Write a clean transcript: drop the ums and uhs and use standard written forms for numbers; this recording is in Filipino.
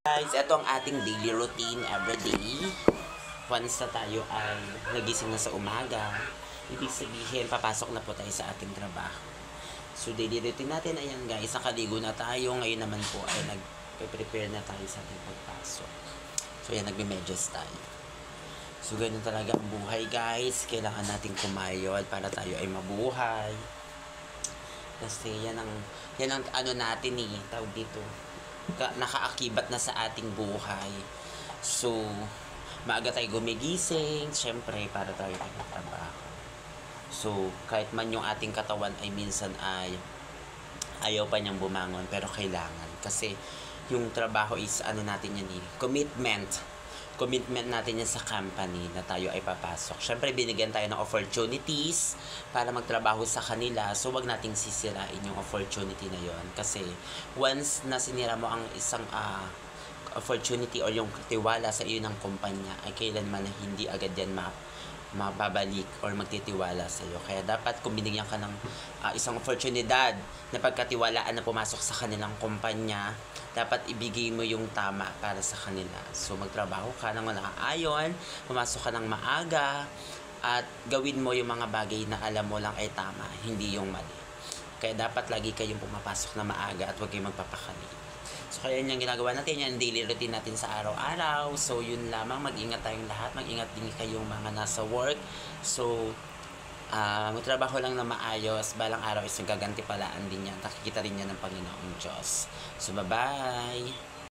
Guys, ito ang ating daily routine everyday. Once na tayo ay nagising na sa umaga, ibig sabihin, papasok na po tayo sa ating trabaho. So, daily routine natin, ayan guys, nakaligo na tayo. Ngayon naman po ay nag-prepare na tayo sa ating pagpasok. So, ayan, nagme-medyas tayo. So, ganun talaga ang buhay guys. Kailangan nating kumayod para tayo ay mabuhay. Kasi yan ang ano natin tawag dito. Nakaakibat na sa ating buhay. So, maaga tayo gumigising, syempre, para tayo magtrabaho. So, kahit man yung ating katawan ay minsan ay ayaw pa niyang bumangon, pero kailangan. Kasi, yung trabaho is, ano natin yan commitment natin yan sa company na tayo ay papasok. Syempre, binigyan tayo ng opportunities para magtrabaho sa kanila. So, wag nating sisirain yung opportunity na yon. Kasi, once na sinira mo ang isang opportunity o yung tiwala sa iyo ng kumpanya, ay kailanman na hindi agad yan mababalik or magtitiwala sa iyo. Kaya dapat kung binigyan ka ng isang oportunidad na pagkatiwalaan na pumasok sa kanilang kumpanya, dapat ibigay mo yung tama para sa kanila. So magtrabaho ka ng nakaayon, pumasok ka ng maaga, at gawin mo yung mga bagay na alam mo lang ay tama, hindi yung mali. Kaya dapat lagi kayong pumapasok na maaga at huwag kayong magpapakali. So, kaya yung ginagawa natin, yan daily routine natin sa araw-araw. So, yun lamang, mag-ingat tayong lahat. Mag-ingat din kayong mga nasa work. So, magtrabaho lang na maayos. Balang araw is nagagantipalaan din yan. Nakikita rin yan ng Panginoong Diyos. So, bye-bye!